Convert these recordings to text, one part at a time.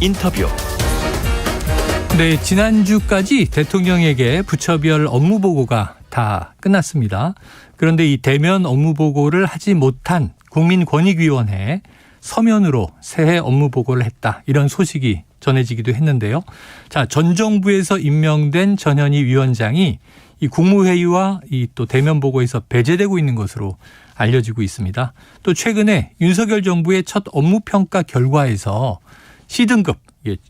인터뷰. 네, 지난주까지 대통령에게 부처별 업무 보고가 다 끝났습니다. 그런데 이 대면 업무 보고를 하지 못한 국민권익위원회 서면으로 새해 업무 보고를 했다. 이런 소식이 전해지기도 했는데요. 자, 전 정부에서 임명된 전현희 위원장이 이 국무회의와 이 또 대면 보고에서 배제되고 있는 것으로 알려지고 있습니다. 또 최근에 윤석열 정부의 첫 업무 평가 결과에서 C등급,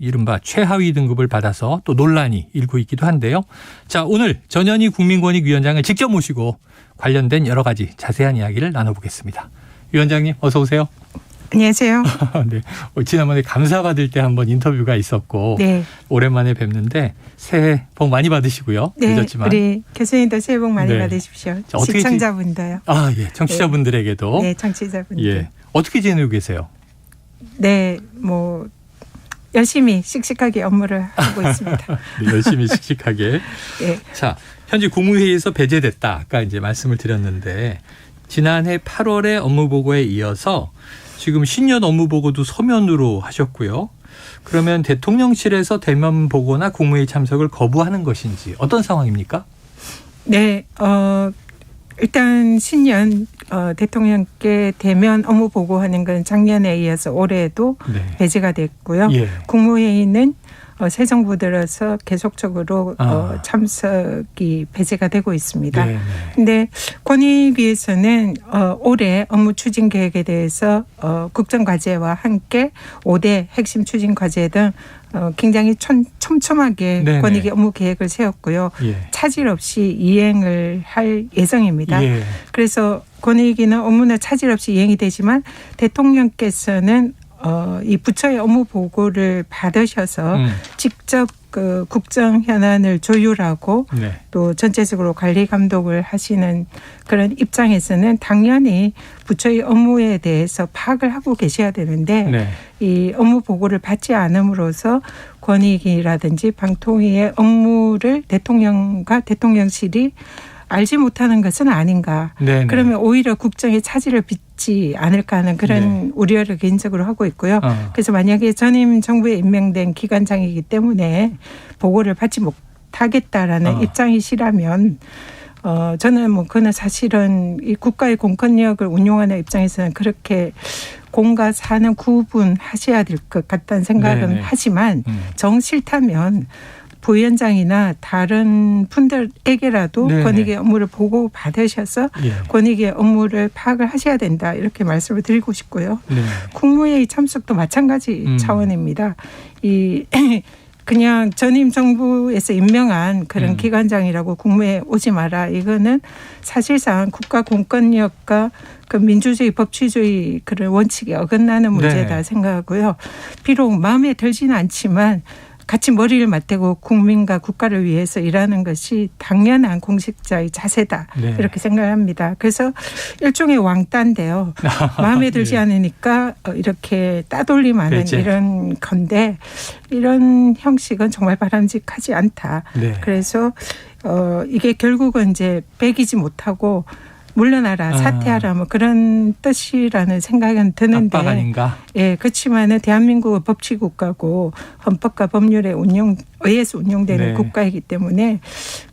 이른바 최하위 등급을 받아서 또 논란이 일고 있기도 한데요. 자, 오늘 전현희 국민권익위원장을 직접 모시고 관련된 여러 가지 자세한 이야기를 나눠보겠습니다. 위원장님 어서 오세요. 안녕하세요. 네, 지난번에 감사받을 때 한번 인터뷰가 있었고 네. 오랜만에 뵙는데 새해 복 많이 받으시고요. 네, 늦었지만. 우리 교수님도 새해 복 많이 네. 받으십시오. 자, 어떻게 시청자분도요. 아, 예, 청취자분들에게도. 네, 청취자분들. 예, 어떻게 지내고 계세요? 네, 뭐 열심히 씩씩하게 업무를 하고 있습니다. 네, 열심히 씩씩하게. 네. 자, 현재 국무회의에서 배제됐다. 아까 이제 말씀을 드렸는데 지난해 8월에 업무 보고에 이어서 지금 신년 업무 보고도 서면으로 하셨고요. 그러면 대통령실에서 대면 보고나 국무회의 참석을 거부하는 것인지 어떤 상황입니까? 네, 일단 신년 대통령께 대면 업무 보고하는 건 작년에 이어서 올해도 네. 배제가 됐고요. 예. 국무회의는 새 정부 들어서 계속적으로 참석이 배제가 되고 있습니다. 네, 네. 근데 권익위에서는 올해 업무 추진 계획에 대해서 국정과제와 함께 5대 핵심 추진 과제 등 굉장히 촘촘하게 네네. 권익위 업무 계획을 세웠고요. 예. 차질 없이 이행을 할 예정입니다. 예. 그래서 권익위는 업무는 차질 없이 이행이 되지만 대통령께서는 이 부처의 업무 보고를 받으셔서 직접 그 국정 현안을 조율하고 네. 또 전체적으로 관리 감독을 하시는 그런 입장에서는 당연히 부처의 업무에 대해서 파악을 하고 계셔야 되는데 네. 이 업무 보고를 받지 않음으로써 권익위라든지 방통위의 업무를 대통령과 대통령실이 알지 못하는 것은 아닌가. 네네. 그러면 오히려 국정에 차질을 빚지 않을까 하는 그런 네. 우려를 개인적으로 하고 있고요. 그래서 만약에 전임 정부에 임명된 기관장이기 때문에 보고를 받지 못하겠다라는 입장이시라면 저는 뭐 그는 사실은 이 국가의 공권력을 운용하는 입장에서는 그렇게 공과 사는 구분하셔야 될 것 같다는 생각은 네네. 하지만 정 싫다면 부위원장이나 다른 분들에게라도 네네. 권익의 업무를 보고 받으셔서 예. 권익의 업무를 파악을 하셔야 된다 이렇게 말씀을 드리고 싶고요. 네. 국무회의 참석도 마찬가지 차원입니다. 이 그냥 전임 정부에서 임명한 그런 기관장이라고 국무회에 오지 마라. 이거는 사실상 국가 공권력과 그 민주주의 법치주의 그런 원칙에 어긋나는 문제다 네. 생각하고요. 비록 마음에 들지는 않지만 같이 머리를 맞대고 국민과 국가를 위해서 일하는 것이 당연한 공직자의 자세다. 네. 이렇게 생각합니다. 그래서 일종의 왕따인데요. 마음에 들지 예. 않으니까 이렇게 따돌림하는 배제. 이런 건데 이런 형식은 정말 바람직하지 않다. 네. 그래서 이게 결국은 이제 배기지 못하고 물러나라, 사퇴하라 뭐 그런 뜻이라는 생각은 드는데. 압박 아닌가? 예, 그렇지만은 대한민국은 법치국가고 헌법과 법률에 의해서 운영되는 네. 국가이기 때문에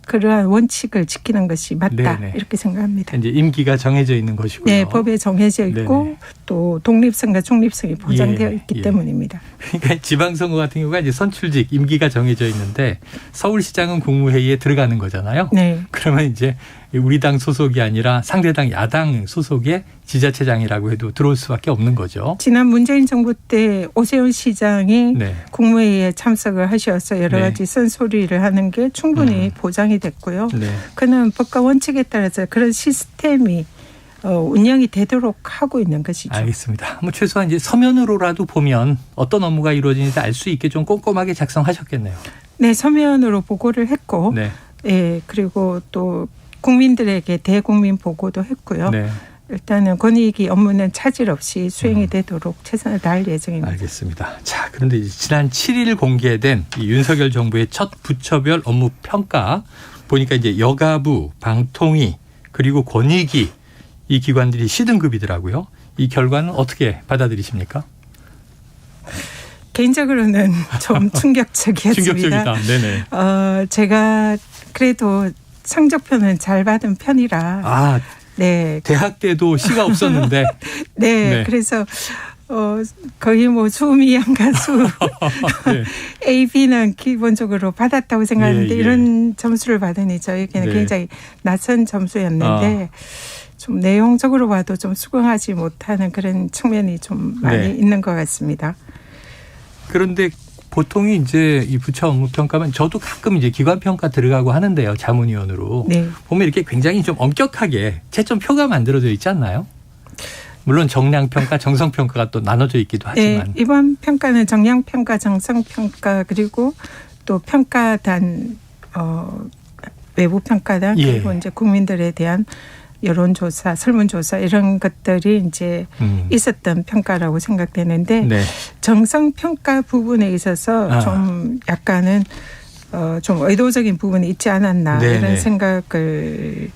그러한 원칙을 지키는 것이 맞다. 네네. 이렇게 생각합니다. 이제 임기가 정해져 있는 것이고요. 네, 법에 정해져 있고 네네. 또 독립성과 중립성이 보장되어 예, 있기 예. 때문입니다. 그러니까 지방선거 같은 경우가 이제 선출직 임기가 정해져 있는데 서울시장은 국무회의에 들어가는 거잖아요. 네. 그러면 이제 우리 당 소속이 아니라 상대당 야당 소속의 지자체장이라고 해도 들어올 수밖에 없는 거죠. 지난 문재인 정부 때 오세훈 시장이 네. 국무회의에 참석을 하셔서 여러 네. 가지 쓴소리를 하는 게 충분히 보장이 됐고요. 네. 그는 법과 원칙에 따라서 그런 시스템이 운영이 되도록 하고 있는 것이죠. 알겠습니다. 뭐 최소한 이제 서면으로라도 보면 어떤 업무가 이루어지는지 알 수 있게 좀 꼼꼼하게 작성하셨겠네요. 네, 서면으로 보고를 했고, 네. 예, 그리고 또 국민들에게 대국민 보고도 했고요. 네. 일단은 권익위 업무는 차질 없이 수행이 되도록 최선을 다할 예정입니다. 알겠습니다. 자, 그런데 이제 지난 7일 공개된 이 윤석열 정부의 첫 부처별 업무 평가 보니까 이제 여가부, 방통위 그리고 권익위 이 기관들이 C등급이더라고요. 이 결과는 어떻게 받아들이십니까? 개인적으로는 좀 충격적이었습니다. 충격적이다. 네네. 제가 그래도 성적표는 잘 받은 편이라. 네. 대학 때도 시가 없었는데. 네. 그래서 거의 뭐 수미양 가수 네. A, B는 기본적으로 받았다고 생각하는데 이런 점수를 받으니 저에게는 굉장히 낯선 점수였는데 좀 내용적으로 봐도 좀 수긍하지 못하는 그런 측면이 좀 많이 있는 것 같습니다. 그런데 보통이 이제 이 부처 업무 평가면 저도 가끔 이제 기관 평가 들어가고 하는데요. 자문위원으로. 보면 이렇게 굉장히 좀 엄격하게 채점표가 만들어져 있지 않나요? 물론 정량평가, 정성평가가 또 나눠져 있기도 하지만. 이번 평가는 정량평가, 정성평가 그리고 또 평가단, 외부 평가단 그리고 이제 국민들에 대한 여론조사, 설문조사 이런 것들이 이제 있었던 평가라고 생각되는데 정성평가 부분에 있어서 좀 약간은 좀 의도적인 부분이 있지 않았나 이런 생각을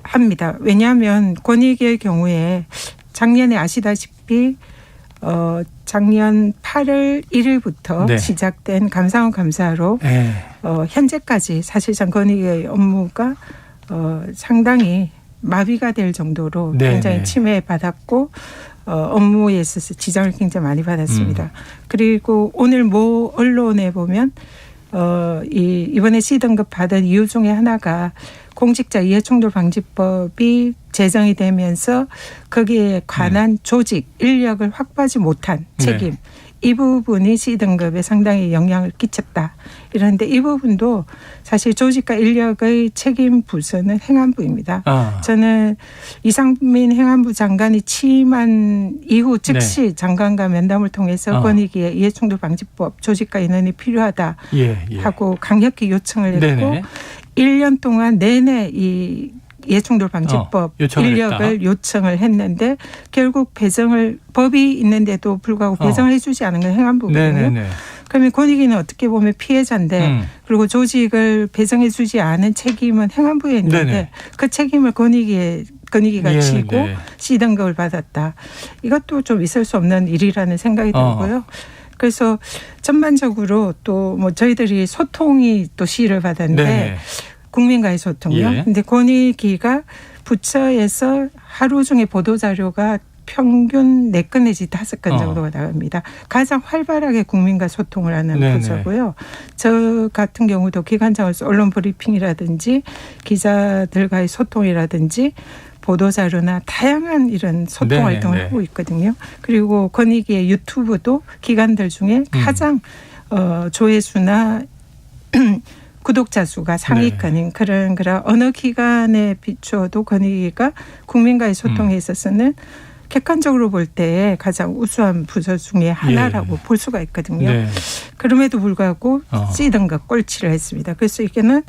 합니다. 왜냐하면 권익위의 경우에 작년에 아시다시피 작년 8월 1일부터 시작된 감사원 감사로 현재까지 사실상 권익위의 업무가 상당히 마비가 될 정도로 굉장히 침해받았고 업무에 있어서 지장을 굉장히 많이 받았습니다. 그리고 오늘 모 언론에 보면 이번에 C등급 받은 이유 중에 하나가 공직자 이해충돌방지법이 제정이 되면서 거기에 관한 조직, 인력을 확보하지 못한 책임. 이 부분이 C등급에 상당히 영향을 끼쳤다. 이런데 이 부분도 사실 조직과 인력의 책임 부서는 행안부입니다. 저는 이상민 행안부 장관이 취임한 이후 즉시 장관과 면담을 통해서 권익위의 이해충돌방지법 조직과 인원이 필요하다 하고 강력히 요청을 했고 1년 동안 내내 이 이해충돌방지법 인력을 요청을 했는데 결국 배정을 법이 있는데도 불구하고 배정을 해주지 않은 건 행안부거든요. 그러면 권익위는 어떻게 보면 피해자인데 그리고 조직을 배정해 주지 않은 책임은 행안부에 있는데 그 책임을 권익위가 지고 C등급을 받았다. 이것도 좀 있을 수 없는 일이라는 생각이 들고요. 그래서 전반적으로 또 뭐 저희들이 소통이 또 C를 받았는데 국민과의 소통이요. 근데 권익위가 부처에서 하루 중에 보도자료가 평균 4건 내지 5건 정도가 나갑니다. 가장 활발하게 국민과 소통을 하는 부서고요. 저 같은 경우도 기관장으로서 언론 브리핑이라든지 기자들과의 소통이라든지 보도자료나 다양한 이런 소통 활동을 하고 있거든요. 그리고 권익위의 유튜브도 기관들 중에 가장 조회수나 구독자 수가 상위권인 그런 어느 기관에 비추어도 권익위가 국민과의 소통에 있어서는 객관적으로 볼 때 가장 우수한 부서 중에 하나라고 볼 수가 있거든요. 그럼에도 불구하고 C등급 꼴찌를 했습니다. 그래서 이게는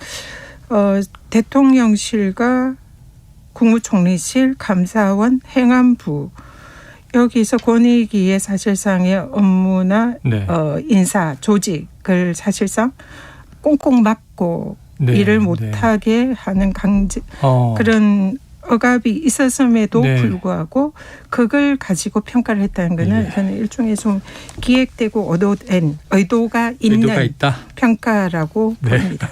대통령실과 국무총리실, 감사원, 행안부 여기서 권익위의 사실상의 업무나 인사, 조직을 사실상 꽁꽁 막고 일을 못하게 하는 그런 억압이 있었음에도 불구하고 그걸 가지고 평가를 했다는 것은 저는 일종의 좀 기획되고 의도가 있는 평가라고 봅니다.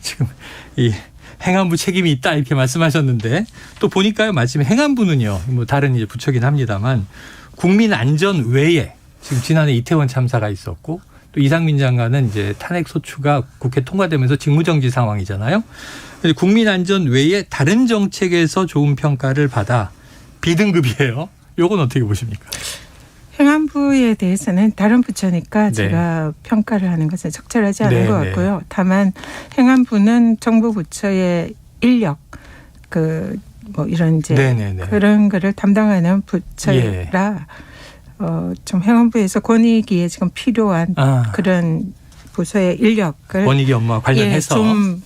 지금 이 행안부 책임이 있다 이렇게 말씀하셨는데 또 보니까요 마침 행안부는요 뭐 다른 이제 부처긴 합니다만 국민 안전 외에 지금 지난해 이태원 참사가 있었고 또 이상민 장관은 이제 탄핵 소추가 국회 통과되면서 직무정지 상황이잖아요. 국민 안전 외에 다른 정책에서 좋은 평가를 받아 B등급이에요. 이건 어떻게 보십니까? 행안부에 대해서는 다른 부처니까 제가 평가를 하는 것은 적절하지 않은 것 같고요. 다만 행안부는 정부 부처의 인력 뭐 이런 이제 그런 거를 담당하는 부처라 좀 행안부에서 권익위에 지금 필요한 그런 부서의 인력을 권익위 업무와 관련해서 좀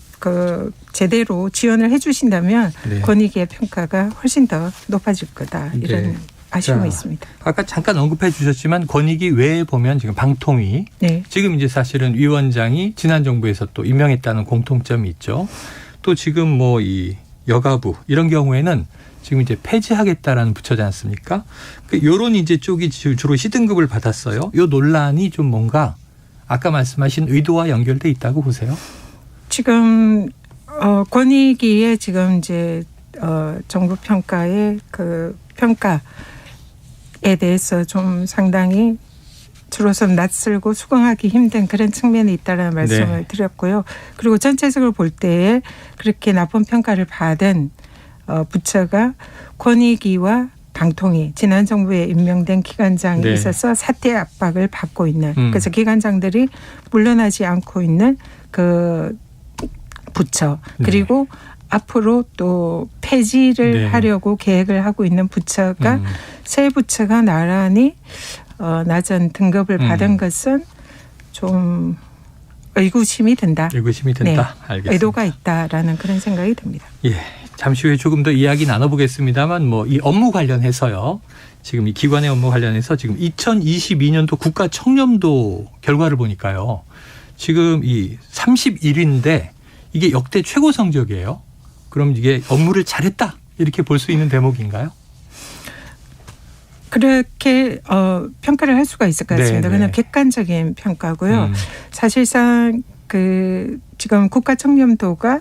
제대로 지원을 해 주신다면 권익위의 평가가 훨씬 더 높아질 거다. 이런 아쉬움이 있습니다. 아까 잠깐 언급해 주셨지만 권익위 외에 보면 지금 방통위 지금 이제 사실은 위원장이 지난 정부에서 또 임명했다는 공통점이 있죠. 또 지금 뭐 이 여가부 이런 경우에는 지금 이제 폐지하겠다라는 부처지 않습니까? 요런 이제 쪽이 주로 C등급을 받았어요. 요 논란이 좀 뭔가 아까 말씀하신 의도와 연결돼 있다고 보세요? 지금 권익위에 지금 이제 정부 평가의 그 평가에 대해서 좀 상당히 주로서는 낯설고 수긍하기 힘든 그런 측면이 있다는 말씀을 드렸고요. 그리고 전체적으로 볼 때에 그렇게 나쁜 평가를 받은 부처가 권익위와 방통위, 지난 정부에 임명된 기관장이 있어서 사퇴 압박을 받고 있는 그래서 기관장들이 물러나지 않고 있는 그 부처 그리고 앞으로 또 폐지를 하려고 계획을 하고 있는 부처가 새 부처가 나란히 낮은 등급을 받은 것은 좀 의구심이 든다. 의구심이 든다. 알겠습니다. 의도가 있다라는 그런 생각이 듭니다. 예, 잠시 후에 조금 더 이야기 나눠보겠습니다만 뭐 이 업무 관련해서요. 지금 이 기관의 업무 관련해서 지금 2022년도 국가청렴도 결과를 보니까요. 지금 이 31위인데 이게 역대 최고 성적이에요. 그럼 이게 업무를 잘했다 이렇게 볼 수 있는 대목인가요? 그렇게 평가를 할 수가 있을 것 같습니다. 그냥 객관적인 평가고요. 사실상 그 지금 국가청렴도가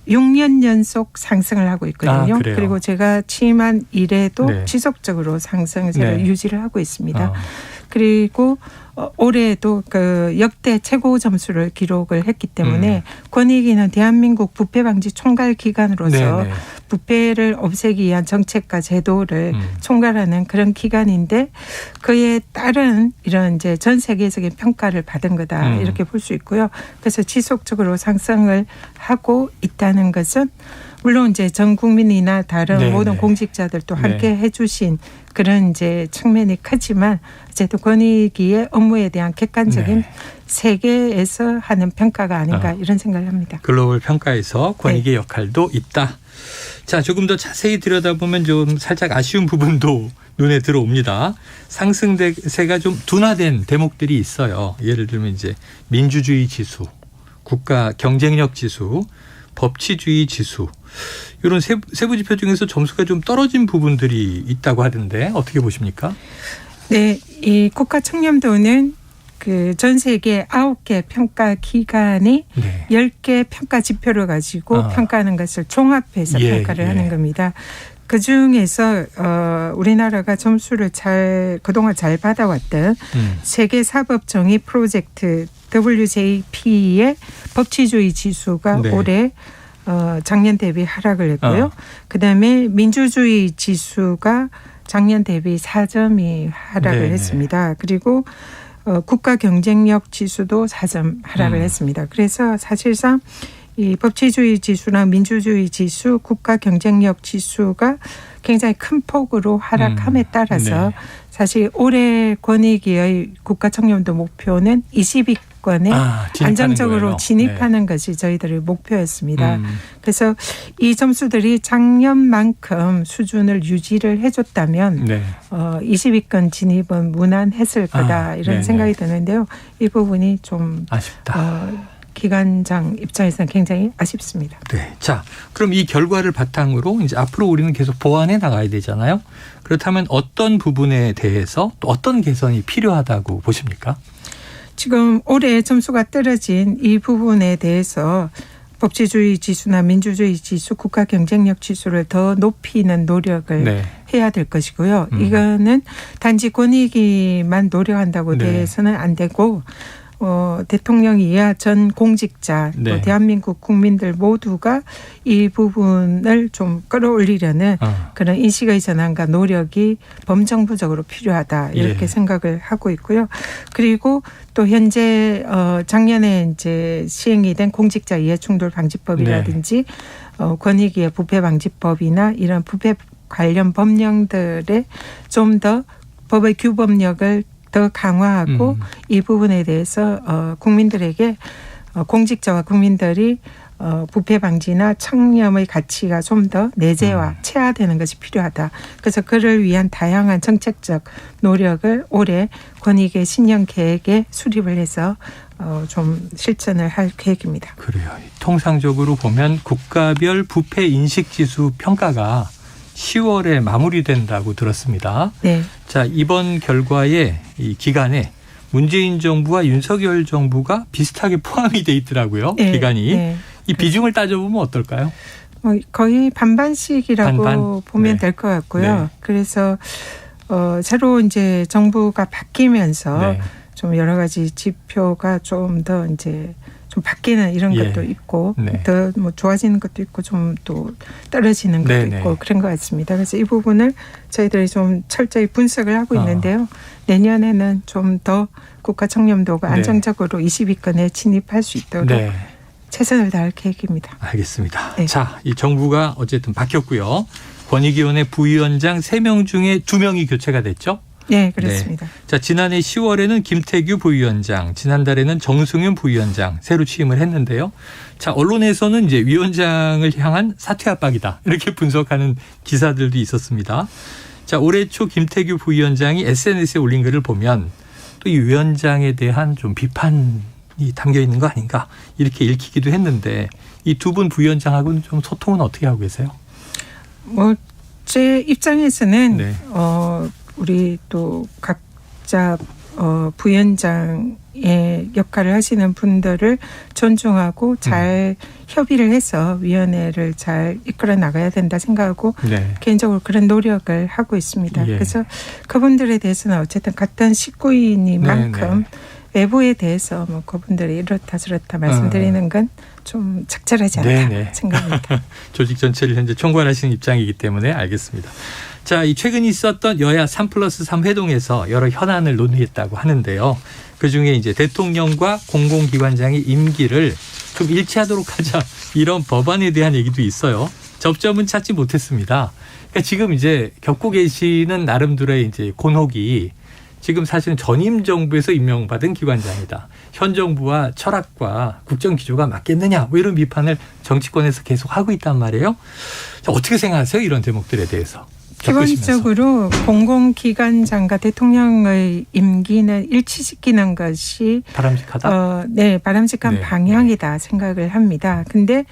6년 연속 상승을 하고 있거든요. 그리고 제가 취임한 이래도 지속적으로 상승세를 유지를 하고 있습니다. 그리고 올해도 그 역대 최고 점수를 기록을 했기 때문에 권익위는 대한민국 부패 방지 총괄 기관으로서 부패를 없애기 위한 정책과 제도를 총괄하는 그런 기관인데 그에 따른 이런 이제 전 세계적인 평가를 받은 거다 이렇게 볼 수 있고요. 그래서 지속적으로 상승을 하고 있다는 것은 물론 이제 전 국민이나 다른 모든 공직자들도 함께 해주신 그런 이제 측면이 크지만 어쨌든 권익위의 업무에 대한 객관적인 세계에서 하는 평가가 아닌가 이런 생각을 합니다. 글로벌 평가에서 권익위의 역할도 있다. 자, 조금 더 자세히 들여다보면 좀 살짝 아쉬운 부분도 눈에 들어옵니다. 상승세가 좀 둔화된 대목들이 있어요. 예를 들면 이제 민주주의 지수, 국가 경쟁력 지수, 법치주의 지수 이런 세부 지표 중에서 점수가 좀 떨어진 부분들이 있다고 하던데 어떻게 보십니까? 네, 이 국가 청렴도는 그 전 세계 9개 평가 기관이 10개 평가 지표를 가지고 평가하는 것을 종합해서 평가를 하는 겁니다. 그중에서 우리나라가 점수를 그동안 잘 받아왔던 세계사법정의 프로젝트 WJP의 법치주의 지수가 올해 작년 대비 하락을 했고요. 그다음에 민주주의 지수가 작년 대비 4점이 하락을 했습니다. 그리고 국가 경쟁력 지수도 4점 하락을 했습니다. 그래서 사실상 이 법치주의 지수나 민주주의 지수, 국가 경쟁력 지수가 굉장히 큰 폭으로 하락함에 따라서 사실 올해 권익위의 국가 청렴도 목표는 20위권에 안정적으로 진입하는 것이 저희들의 목표였습니다. 그래서 이 점수들이 작년만큼 수준을 유지를 해줬다면 20위권 진입은 무난했을 거다 이런 생각이 드는데요. 이 부분이 좀 아쉽다. 기관장 입장에서는 굉장히 아쉽습니다. 네. 자, 그럼 이 결과를 바탕으로 이제 앞으로 우리는 계속 보완해 나가야 되잖아요. 그렇다면 어떤 부분에 대해서 또 어떤 개선이 필요하다고 보십니까? 지금 올해 점수가 떨어진 이 부분에 대해서 법치주의 지수나 민주주의 지수, 국가 경쟁력 지수를 더 높이는 노력을 해야 될 것이고요. 이거는 단지 권익위만 노력한다고 돼서는 안 되고 대통령이야 전 공직자 또 대한민국 국민들 모두가 이 부분을 좀 끌어올리려는 그런 인식의 전환과 노력이 범정부적으로 필요하다 이렇게 생각을 하고 있고요. 그리고 또 현재 작년에 이제 시행이 된 공직자 이해충돌 방지법이라든지 권익위의 부패 방지법이나 이런 부패 관련 법령들에 좀 더 법의 규범력을 더 강화하고 이 부분에 대해서 국민들에게 공직자와 국민들이 부패 방지나 청렴의 가치가 좀 더 내재화, 체화되는 것이 필요하다. 그래서 그를 위한 다양한 정책적 노력을 올해 권익위 신년 계획에 수립을 해서 좀 실천을 할 계획입니다. 그래요. 통상적으로 보면 국가별 부패 인식 지수 평가가 10월에 마무리된다고 들었습니다. 네. 자, 이번 결과에 이 기간에 문재인 정부와 윤석열 정부가 비슷하게 포함이 돼 있더라고요. 네. 기간이. 네. 이 비중을 따져보면 어떨까요? 거의 반반씩이라고 반반? 보면 네. 될 것 같고요. 네. 그래서 새로 이제 정부가 바뀌면서 네. 좀 여러 가지 지표가 좀 더 이제 좀 바뀌는 이런 예. 것도 있고 네. 더 뭐 좋아지는 것도 있고 좀 또 떨어지는 것도 네네. 있고 그런 것 같습니다. 그래서 이 부분을 저희들이 좀 철저히 분석을 하고 있는데요. 내년에는 좀 더 국가 청렴도가 네. 안정적으로 20위권에 진입할 수 있도록 네. 최선을 다할 계획입니다. 알겠습니다. 네. 자, 이 정부가 어쨌든 바뀌었고요. 권익위원회 부위원장 3명 중에 2명이 교체가 됐죠? 네, 그렇습니다. 네. 자, 지난해 10월에는 김태규 부위원장, 지난달에는 정승윤 부위원장 새로 취임을 했는데요. 자, 언론에서는 이제 위원장을 향한 사퇴 압박이다. 이렇게 분석하는 기사들도 있었습니다. 자, 올해 초 김태규 부위원장이 SNS에 올린 글을 보면 또 이 위원장에 대한 좀 비판이 담겨 있는 거 아닌가 이렇게 읽히기도 했는데 이 두 분 부위원장하고는 좀 소통은 어떻게 하고 계세요? 제 입장에서는 네. 우리 또 각자 부위원장의 역할을 하시는 분들을 존중하고 잘 협의를 해서 위원회를 잘 이끌어 나가야 된다 생각하고 네. 개인적으로 그런 노력을 하고 있습니다. 예. 그래서 그분들에 대해서는 어쨌든 같은 식구이니만큼 외부에 대해서 뭐 그분들이 이렇다 저렇다 말씀드리는 건 좀 적절하지 않다 네네. 생각합니다. 조직 전체를 현재 총괄하시는 입장이기 때문에 알겠습니다. 자, 이 최근 있었던 여야 3+3 회동에서 여러 현안을 논의했다고 하는데요. 그중에 이제 대통령과 공공기관장의 임기를 좀 일치하도록 하자 이런 법안에 대한 얘기도 있어요. 접점은 찾지 못했습니다. 그러니까 지금 이제 겪고 계시는 나름대로의 이제 곤혹이 지금 사실은 전임 정부에서 임명받은 기관장이다. 현 정부와 철학과 국정 기조가 맞겠느냐 뭐 이런 비판을 정치권에서 계속 하고 있단 말이에요. 자, 어떻게 생각하세요? 이런 대목들에 대해서. 기본적으로 공공기관장과 대통령의 임기는 일치시키는 것이 바람직하다? 네, 바람직한 네. 방향이다 생각을 합니다. 근데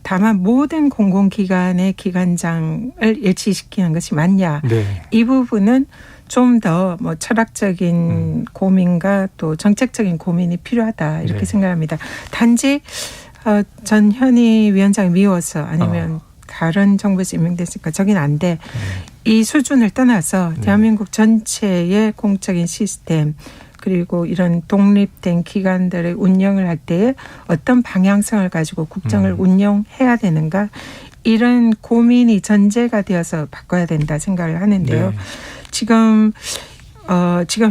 다만 모든 공공기관의 기관장을 일치시키는 것이 맞냐. 네. 이 부분은 좀 더 뭐 철학적인 고민과 또 정책적인 고민이 필요하다 이렇게 네. 생각합니다. 단지 전 현희 위원장이 미워서 아니면 다른 정부에서 임명됐으니까 저긴 안 돼. 이 수준을 떠나서 대한민국 전체의 공적인 시스템 그리고 이런 독립된 기관들의 운영을 할 때에 어떤 방향성을 가지고 국정을 운영해야 되는가 이런 고민이 전제가 되어서 바꿔야 된다 생각을 하는데요. 네. 지금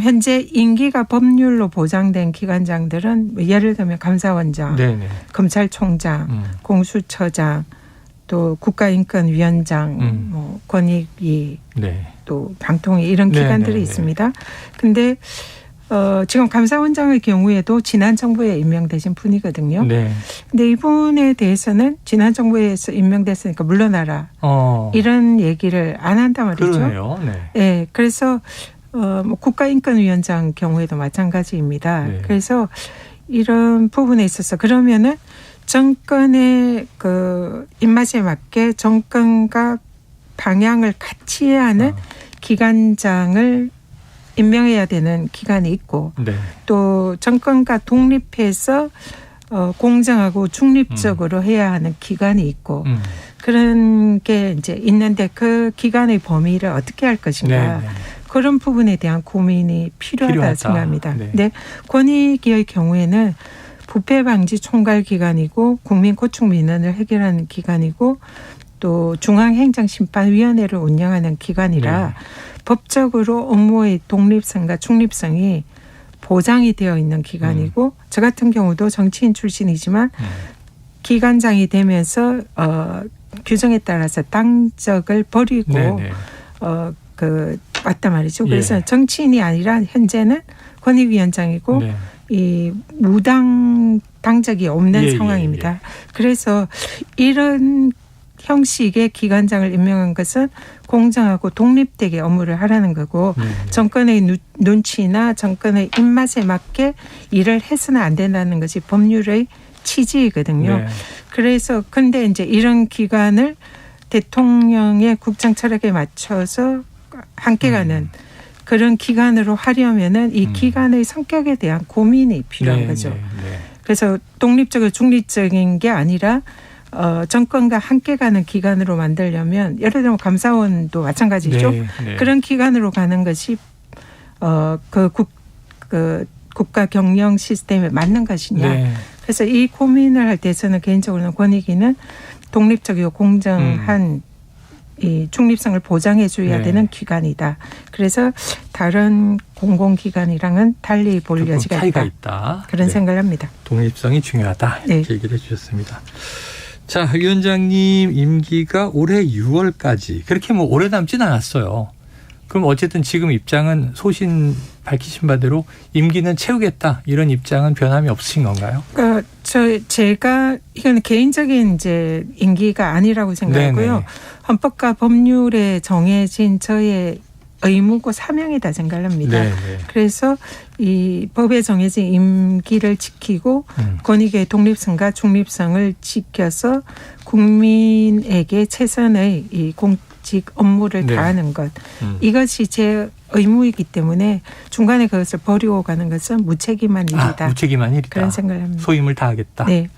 현재 임기가 법률로 보장된 기관장들은 뭐 예를 들면 감사원장, 네네. 검찰총장, 공수처장, 또 국가인권위원장, 뭐 권익위, 네. 또 방통위 이런 기관들이 네네네. 있습니다. 그런데 지금 감사원장의 경우에도 지난 정부에 임명되신 분이거든요. 네. 근데 이분에 대해서는 지난 정부에서 임명됐으니까 물러나라 이런 얘기를 안 한단 말이죠. 그러네요. 네. 네, 그래서 뭐 국가인권위원장 경우에도 마찬가지입니다. 네. 그래서 이런 부분에 있어서 그러면은 정권의 그 입맛에 맞게 정권과 방향을 같이 해야 하는 기관장을 임명해야 되는 기관이 있고 네. 또 정권과 독립해서 공정하고 중립적으로 해야 하는 기관이 있고 그런 게 이제 있는데 그 기관의 범위를 어떻게 할 것인가 네. 그런 부분에 대한 고민이 필요하다 생각합니다. 네. 근데 권익위의 경우에는 부패 방지 총괄 기관이고 국민 고충 민원을 해결하는 기관이고 또 중앙행정심판위원회를 운영하는 기관이라 네. 법적으로 업무의 독립성과 중립성이 보장이 되어 있는 기관이고 저 같은 경우도 정치인 출신이지만 기관장이 되면서 규정에 따라서 당적을 버리고 네네. 왔단 말이죠. 그래서 예. 정치인이 아니라 현재는 권익위원장이고 네. 이 무당 당적이 없는 예, 상황입니다. 예. 그래서 이런 형식의 기관장을 임명한 것은 공정하고 독립되게 업무를 하라는 거고 정권의 눈치나 정권의 입맛에 맞게 일을 해서는 안 된다는 것이 법률의 취지이거든요. 네. 그래서 근데 이제 이런 기관을 대통령의 국정 철학에 맞춰서 함께 가는 그런 기관으로 하려면은 이 기관의 성격에 대한 고민이 필요한 거죠. 그래서 독립적이고 중립적인 게 아니라 정권과 함께 가는 기관으로 만들려면 예를 들면 감사원도 마찬가지죠. 그런 기관으로 가는 것이 국가 경영 시스템에 맞는 것이냐. 그래서 이 고민을 할 때 저는 개인적으로는 권익위는 독립적이고 공정한 이 중립성을 보장해 줘야 되는 기관이다. 그래서 다른 공공기관이랑은 달리 볼 여지가 있다. 그런 생각을 합니다. 독립성이 중요하다. 이렇게 얘기를 해 주셨습니다. 자, 위원장님 임기가 올해 6월까지 그렇게 뭐 오래 남진 않았어요. 그럼 어쨌든 지금 입장은 소신 밝히신 바대로 임기는 채우겠다 이런 입장은 변함이 없으신 건가요? 그러니까 제가 이건 개인적인 이제 임기가 아니라고 생각하고요. 헌법과 법률에 정해진 저의 의무고 사명이다 생각을 합니다. 그래서 이 법에 정해진 임기를 지키고 권익의 독립성과 중립성을 지켜서 국민에게 최선의 이 공직 업무를 다하는 것. 이것이 제 의무이기 때문에 중간에 그것을 버리고 가는 것은 무책임한 일이다. 무책임한 일이다. 그런 생각을 합니다. 소임을 다하겠다. 네.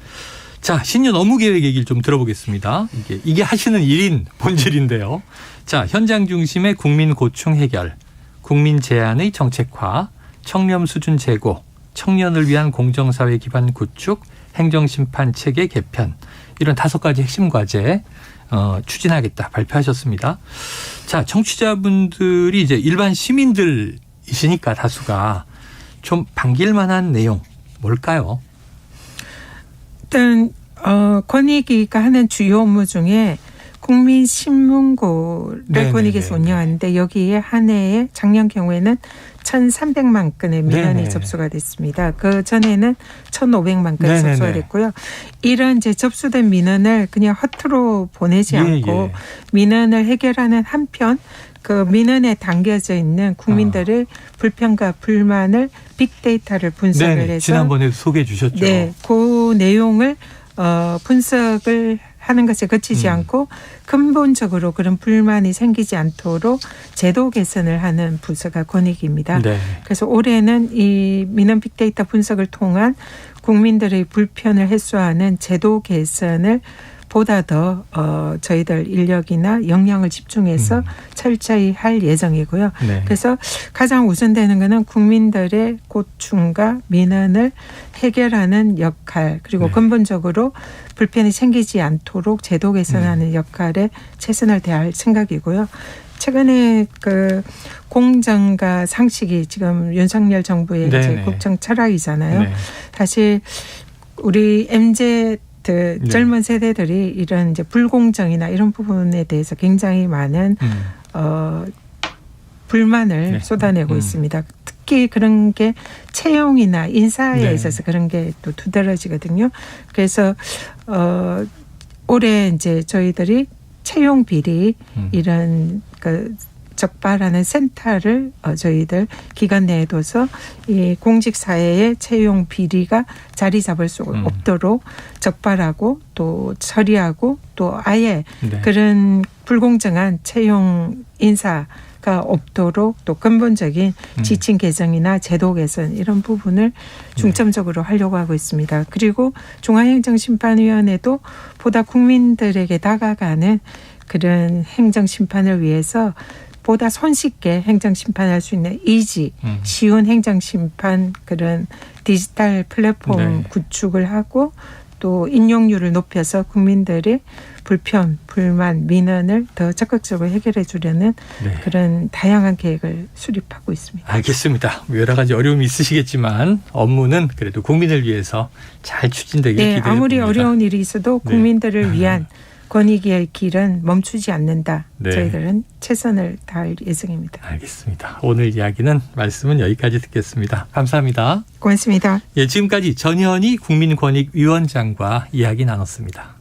자, 신년 업무 계획 얘기를 좀 들어보겠습니다. 이게 하시는 일인 본질인데요. 자, 현장 중심의 국민 고충 해결, 국민 제안의 정책화, 청렴 수준 제고, 청년을 위한 공정사회 기반 구축, 행정심판 체계 개편 이런 5가지 핵심 과제 추진하겠다 발표하셨습니다. 자, 청취자분들이 이제 일반 시민들이시니까 다수가 좀 반길 만한 내용 뭘까요? 일단 권익위가 하는 주요 업무 중에 국민신문고를 권익위에서 운영하는데 여기에 한 해에 작년 경우에는 1,300만 건의 민원이 접수가 됐습니다. 그 전에는 1,500만 건이 접수가 됐고요. 이런 이제 접수된 민원을 그냥 허투루 보내지 않고 민원을 해결하는 한편 그 민원에 담겨져 있는 국민들의 불편과 불만을 빅데이터를 분석을 해서 지난번에 소개해 주셨죠. 네, 그 내용을 분석을 하는 것에 그치지 않고 근본적으로 그런 불만이 생기지 않도록 제도 개선을 하는 부서가 권익위입니다. 그래서 올해는 이 민원 빅데이터 분석을 통한 국민들의 불편을 해소하는 제도 개선을 보다 더 저희들 인력이나 역량을 집중해서 철저히 할 예정이고요. 그래서 가장 우선되는 것은 국민들의 고충과 민원을 해결하는 역할 그리고 근본적으로 불편이 생기지 않도록 제도 개선하는 역할에 최선을 다할 생각이고요. 최근에 그 공정과 상식이 지금 윤석열 정부의 이제 국정 철학이잖아요. 사실 우리 MZ 젊은 세대들이 이런 이제 불공정이나 이런 부분에 대해서 굉장히 많은 불만을 쏟아내고 있습니다. 특히 그런 게 채용이나 인사에 있어서 그런 게 또 두드러지거든요. 그래서 올해 이제 저희들이 채용 비리 이런 그 적발하는 센터를 저희들 기관 내에 둬서 이 공직 사회의 채용 비리가 자리 잡을 수 없도록 적발하고 또 처리하고 또 아예 그런 불공정한 채용 인사가 없도록 또 근본적인 지침 개정이나 제도 개선 이런 부분을 중점적으로 하려고 하고 있습니다. 그리고 중앙행정심판위원회도 보다 국민들에게 다가가는 그런 행정심판을 위해서 보다 손쉽게 행정심판할 수 있는 이지, 쉬운 행정심판 그런 디지털 플랫폼 구축을 하고 또 인용률을 높여서 국민들의 불편, 불만, 민원을 더 적극적으로 해결해 주려는 그런 다양한 계획을 수립하고 있습니다. 알겠습니다. 여러 가지 어려움이 있으시겠지만 업무는 그래도 국민을 위해서 잘 추진되길 기대해 봅니다. 아무리 어려운 일이 있어도 국민들을 위한 권익위의 길은 멈추지 않는다. 저희들은 최선을 다할 예정입니다. 알겠습니다. 오늘 이야기는 말씀은 여기까지 듣겠습니다. 감사합니다. 고맙습니다. 지금까지 전현희 국민권익위원장과 이야기 나눴습니다.